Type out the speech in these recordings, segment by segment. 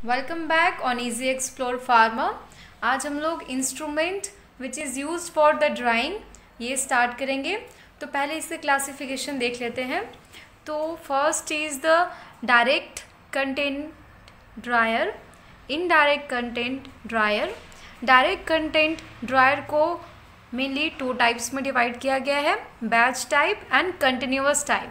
Welcome back on easy explore pharma. आज हम लोग instrument which is used for the drawing ये start करेंगे। तो पहले इसके क्लासिफिकेशन देख लेते हैं। तो first is the direct content dryer, indirect content dryer. Direct content dryer को मेनली 2 टाइप्स में डिवाइड किया गया है, batch type and continuous type.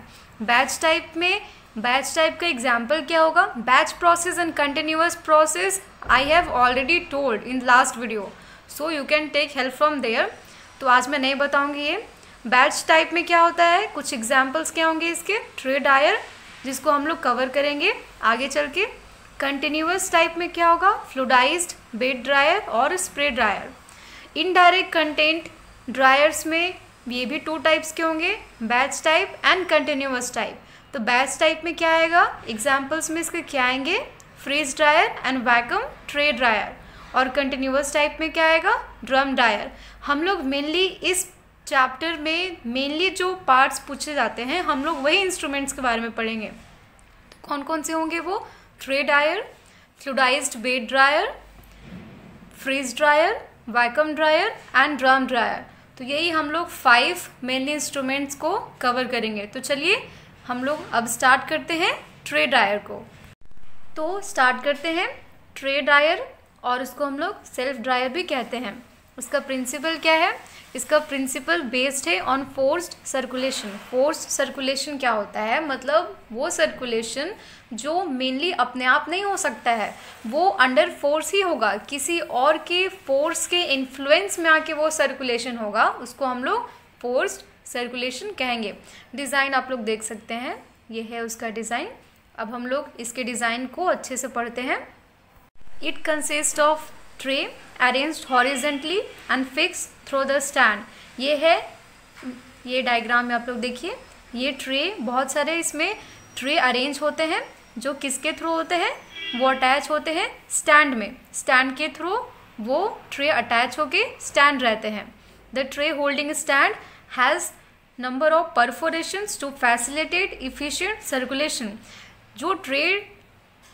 Batch type का एग्जाम्पल क्या होगा? Batch process and continuous process I have already told in last video, so you can take help from there. तो आज मैं नहीं बताऊंगी ये। बैच टाइप में क्या होता है, कुछ एग्जाम्पल्स क्या होंगे इसके? ट्रे ड्रायर, जिसको हम लोग कवर करेंगे आगे चल के। कंटिन्यूअस टाइप में क्या होगा? फ्लूइडाइज्ड बेड ड्रायर और spray dryer. Indirect content dryers में ये भी 2 टाइप्स के होंगे, batch type and continuous type. तो बैच टाइप में क्या आएगा? एग्जाम्पल्स में इसके क्या आएंगे? Freeze dryer and vacuum tray dryer. और कंटिन्यूअस टाइप में क्या आएगा? Drum dryer. हम लोग मेनली इस चैप्टर में मेनली जो पार्ट्स पूछे जाते हैं हम लोग वही इंस्ट्रूमेंट्स के बारे में पढ़ेंगे। तो कौन कौन से होंगे वो? Tray dryer, fluidized bed dryer, freeze dryer, vacuum dryer and drum dryer. तो यही हम लोग 5 मेनली इंस्ट्रूमेंट्स को कवर करेंगे। तो चलिए हम लोग अब स्टार्ट करते हैं ट्रे ड्रायर को। तो स्टार्ट करते हैं ट्रे ड्रायर, और उसको हम लोग सेल्फ ड्रायर भी कहते हैं। उसका प्रिंसिपल क्या है? इसका प्रिंसिपल बेस्ड है on forced circulation. Forced circulation क्या होता है? मतलब वो सर्कुलेशन जो मेनली अपने आप नहीं हो सकता है, वो अंडर फोर्स ही होगा, किसी और के फोर्स के इन्फ्लुएंस में आके वो सर्कुलेशन होगा, उसको हम लोग फोर्स्ड सर्कुलेशन कहेंगे। डिज़ाइन आप लोग देख सकते हैं, ये है उसका डिज़ाइन। अब हम लोग इसके डिज़ाइन को अच्छे से पढ़ते हैं। It consist of tray arranged horizontally and fix through the stand. ये डायग्राम में आप लोग देखिए, ये ट्रे, बहुत सारे इसमें ट्रे अरेंज होते हैं जो किसके थ्रू होते हैं? वो अटैच होते हैं स्टैंड में। स्टैंड के थ्रू वो ट्रे अटैच होके स्टैंड रहते हैं। The tray holding stand has number of perforations to facilitate efficient circulation. जो ट्रे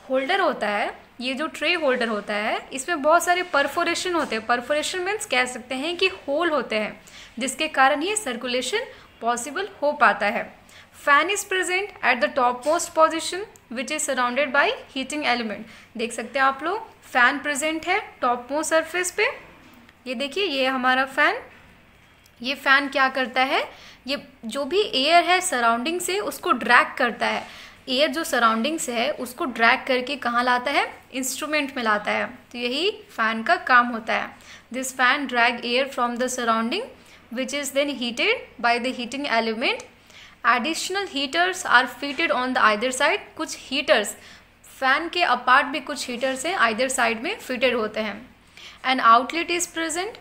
होल्डर होता है, ये जो ट्रे होल्डर होता है, इसमें बहुत सारे परफोरेशन होते हैं। परफोरेशन मीन्स कह सकते हैं कि होल होते हैं, जिसके कारण ये सर्कुलेशन पॉसिबल हो पाता है। Fan is present at the top most position which is surrounded by heating element. देख सकते हैं आप लोग, फैन प्रेजेंट है टॉप मोस्ट सरफेस पे। ये देखिए, ये हमारा फैन। ये फैन क्या करता है? ये जो भी एयर है सराउंडिंग से उसको ड्रैग करता है। एयर जो सराउंडिंग से है उसको ड्रैग करके कहाँ लाता है? इंस्ट्रूमेंट में लाता है। तो यही फैन का काम होता है। This fan drag air from the surrounding which is then heated by the heating element. Additional heaters are fitted on the either side. कुछ हीटर्स, फैन के अपार्ट भी कुछ हीटर्स हैं आइदर साइड में फिटेड होते हैं। An outlet is present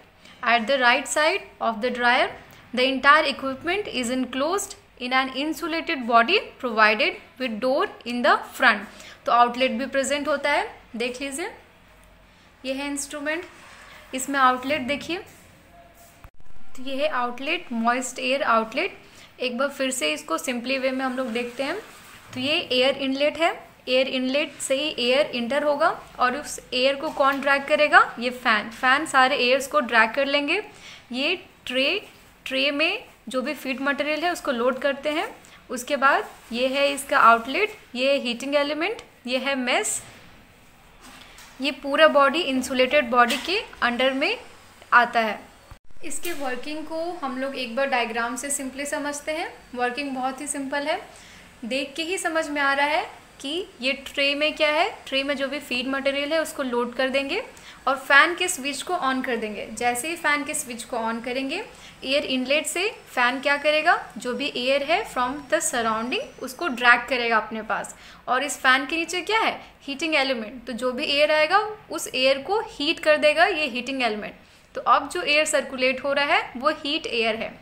at the right side of the dryer. The entire equipment is enclosed in an insulated body provided with door in the front. तो outlet भी present होता है, देख लीजिए, ये है इंस्ट्रूमेंट। इसमें आउटलेट देखिए, तो ये है आउटलेट, मॉइस्ट एयर आउटलेट। एक बार फिर से इसको सिंपली वे में हम लोग देखते हैं। तो ये एयर इनलेट है, एयर इनलेट से ही एयर इंटर होगा, और उस एयर को कौन ड्रैग करेगा? ये फैन सारे एयर्स को ड्रैग कर लेंगे। ये ट्रे में जो भी फीड मटेरियल है उसको लोड करते हैं। उसके बाद ये है इसका आउटलेट, ये है हीटिंग एलिमेंट, ये है मेस। ये पूरा बॉडी इंसुलेटेड बॉडी के अंडर में आता है। इसके वर्किंग को हम लोग एक बार डायग्राम से सिंपली समझते हैं। वर्किंग बहुत ही सिंपल है, देख के ही समझ में आ रहा है कि ये ट्रे में क्या है? ट्रे में जो भी फीड मटेरियल है उसको लोड कर देंगे और फैन के स्विच को ऑन कर देंगे। जैसे ही फैन के स्विच को ऑन करेंगे, एयर इनलेट से फैन क्या करेगा? जो भी एयर है फ्रॉम द सराउंडिंग उसको ड्रैग करेगा अपने पास। और इस फैन के नीचे क्या है? Heating element. तो जो भी एयर आएगा उस एयर को हीट कर देगा ये हीटिंग एलिमेंट। तो अब जो एयर सर्कुलेट हो रहा है वो हीट एयर है।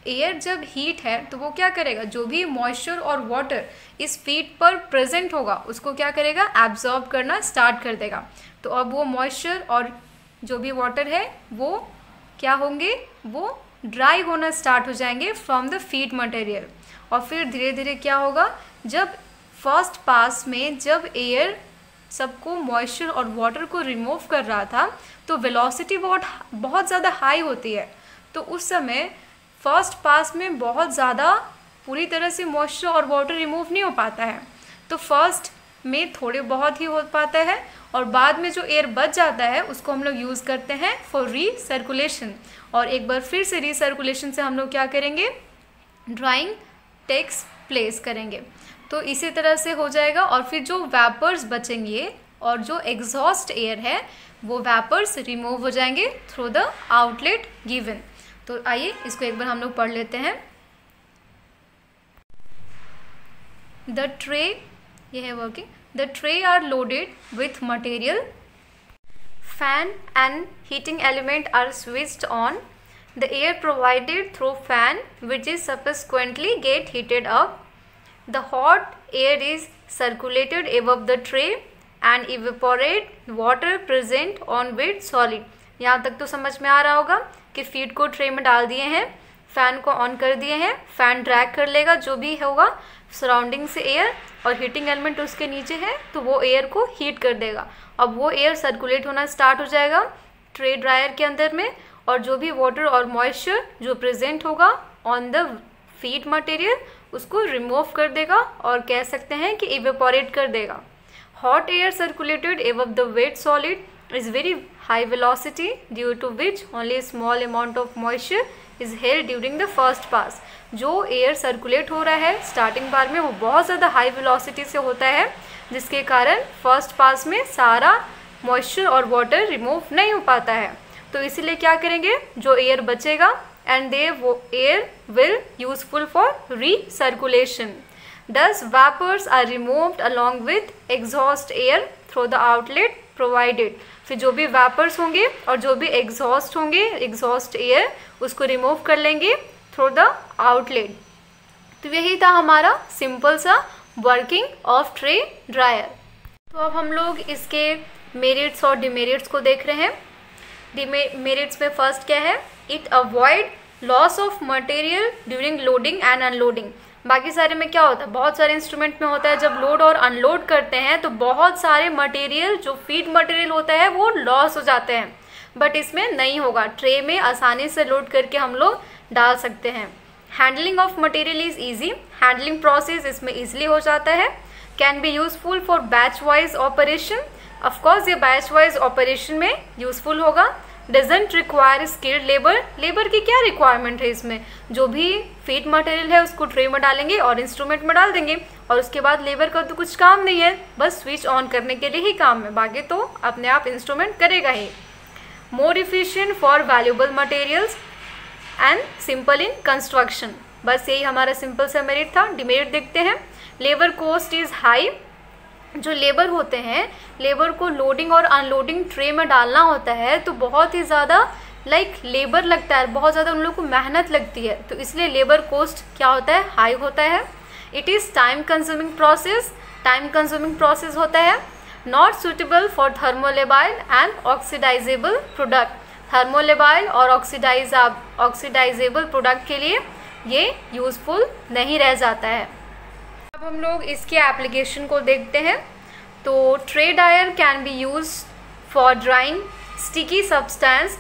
एयर जब हीट है तो वो क्या करेगा? जो भी मॉइस्चर और वाटर इस फीड पर प्रेजेंट होगा उसको क्या करेगा? एब्जॉर्ब करना स्टार्ट कर देगा। तो अब वो मॉइस्चर और जो भी वाटर है वो क्या होंगे? वो ड्राई होना स्टार्ट हो जाएंगे फ्रॉम द फीड मटेरियल। और फिर धीरे धीरे क्या होगा? जब फर्स्ट पास में जब एयर सबको मॉइस्चर और वाटर को रिमूव कर रहा था, तो वेलोसिटी बहुत ज़्यादा हाई होती है। तो उस समय फर्स्ट पास में बहुत ज़्यादा पूरी तरह से मॉइस्चर और वाटर रिमूव नहीं हो पाता है, तो फर्स्ट में थोड़े बहुत ही हो पाता है, और बाद में जो एयर बच जाता है उसको हम लोग यूज़ करते हैं फॉर रीसर्कुलेशन। और एक बार फिर से रीसर्कुलेशन से हम लोग क्या करेंगे, ड्राइंग टेक्स प्लेस करेंगे। तो इसी तरह से हो जाएगा, और फिर जो वेपर्स बचेंगे और जो एग्जॉस्ट एयर है वो वेपर्स रिमूव हो जाएंगे थ्रू द आउटलेट गिवन। तो आइए इसको एक बार हम लोग पढ़ लेते हैं। द ट्रे, ये है working, the tray are loaded with material, fan and heating element are switched on, the air provided through fan which is subsequently get heated up, the hot air is circulated above the tray and evaporate water present on with solid। यहाँ तक तो समझ में आ रहा होगा कि feed को tray में डाल दिए हैं, फैन को ऑन कर दिए हैं, फैन ड्रैग कर लेगा जो भी होगा सराउंडिंग से एयर, और हीटिंग एलिमेंट उसके नीचे है तो वो एयर को हीट कर देगा। अब वो एयर सर्कुलेट होना स्टार्ट हो जाएगा ट्रे ड्रायर के अंदर में, और जो भी वाटर और मॉइस्चर जो प्रेजेंट होगा ऑन द फीड मटेरियल उसको रिमूव कर देगा, और कह सकते हैं कि इवेपोरेट कर देगा। Hot air circulated above the wet solid is very high velocity due to which only a small amount of moisture is held during the first pass। जो एयर सर्कुलेट हो रहा है स्टार्टिंग बार में वो बहुत ज़्यादा हाई वेलोसिटी से होता है, जिसके कारण फर्स्ट पास में सारा मॉइस्चर और वाटर रिमूव नहीं हो पाता है। तो इसीलिए क्या करेंगे, जो एयर बचेगा एंड दे वो air will useful for recirculation. Thus vapors are removed along with exhaust air through the outlet provided। फिर जो भी वेपर्स होंगे और जो भी एग्जॉस्ट होंगे, एग्जॉस्ट एयर, उसको रिमूव कर लेंगे थ्रू द आउटलेट। तो यही था हमारा सिंपल सा वर्किंग ऑफ ट्रे ड्रायर। तो अब हम लोग इसके मेरिट्स और डिमेरिट्स को देख रहे हैं। मेरिट्स में फर्स्ट क्या है, it avoid loss of material during loading and unloading. बाकी सारे में क्या होता है, बहुत सारे इंस्ट्रूमेंट में होता है जब लोड और अनलोड करते हैं तो बहुत सारे मटेरियल जो फीड मटेरियल होता है वो लॉस हो जाते हैं, बट इसमें नहीं होगा, ट्रे में आसानी से लोड करके हम लोग डाल सकते हैं। Handling of material is easy, handling process इसमें ईजिली हो जाता है। Can be useful for batch wise operation, of course ये बैच वाइज ऑपरेशन में यूजफुल होगा। Doesn't require skilled labour, labour की क्या रिक्वायरमेंट है इसमें, जो भी फीड मटेरियल है उसको ट्रे में डालेंगे और इंस्ट्रूमेंट में डाल देंगे, और उसके बाद लेबर का तो कुछ काम नहीं है, बस स्विच ऑन करने के लिए ही काम है, बाकी तो अपने आप इंस्ट्रूमेंट करेगा ही। More efficient for valuable materials and simple in construction, बस यही हमारा सिंपल सा मेरिट था। डिमेरिट देखते हैं, लेबर कॉस्ट इज़ हाई, जो लेबर होते हैं, लेबर को लोडिंग और अनलोडिंग ट्रे में डालना होता है तो बहुत ही ज़्यादा लेबर लगता है, बहुत ज़्यादा उन लोगों को मेहनत लगती है, तो इसलिए लेबर कॉस्ट क्या होता है, हाई होता है। It is time consuming process, time consuming process होता है। Not suitable for thermolabile and oxidizable product, thermolabile और ऑक्सीडाइजेबल प्रोडक्ट के लिए ये यूज़फुल नहीं रह जाता है। अब हम लोग इसके एप्लीकेशन को देखते हैं। तो tray dryer can be use for drying sticky substance,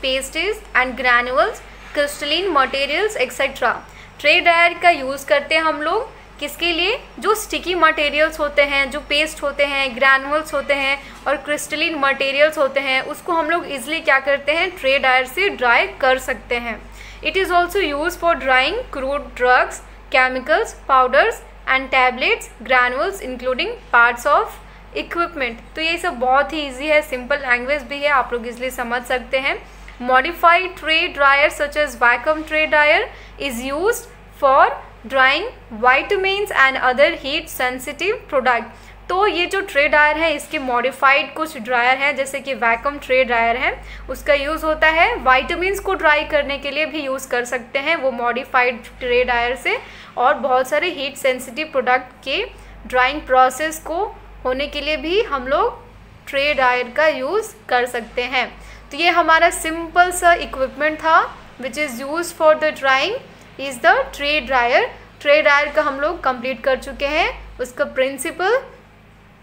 pastes and granules, crystalline materials etcetera. Tray dryer का यूज़ करते हैं हम लोग किसके लिए, जो स्टिकी मटेरियल्स होते हैं, जो पेस्ट होते हैं, ग्रैनुअल्स होते हैं और क्रिस्टलिन मटेरियल्स होते हैं, उसको हम लोग इजीली क्या करते हैं, ट्रे ड्रायर से ड्राई कर सकते हैं। It is also use for drying crude drugs, chemicals, powders and tablets, granules including parts of equipment. तो ये सब बहुत ही ईजी है, सिंपल लैंग्वेज भी है, आप लोग इजीली समझ सकते हैं। Modified tray dryer such as vacuum tray dryer is used for drying vitamins and other heat sensitive product. तो ये जो ट्रे ड्रायर है इसके मॉडिफाइड कुछ ड्रायर हैं, जैसे कि वैक्यूम ट्रे ड्रायर है, उसका यूज़ होता है वाइटामिन्स को ड्राई करने के लिए भी यूज़ कर सकते हैं वो मॉडिफाइड ट्रे ड्रायर से, और बहुत सारे हीट सेंसिटिव प्रोडक्ट के ड्राइंग प्रोसेस को होने के लिए भी हम लोग ट्रे ड्रायर का यूज़ कर सकते हैं। तो ये हमारा सिंपल सा इक्विपमेंट था which is use for the drawing is the tray dryer. Tray dryer का हम लोग कंप्लीट कर चुके हैं, उसका प्रिंसिपल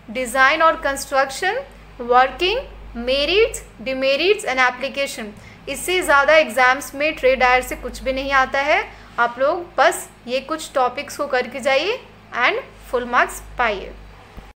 डिज़ाइन और construction, working, merits, demerits and application. इससे ज़्यादा एग्ज़ाम्स में ट्रेड हायर से कुछ भी नहीं आता है। आप लोग बस ये कुछ टॉपिक्स को करके जाइए एंड फुल मार्क्स पाइए।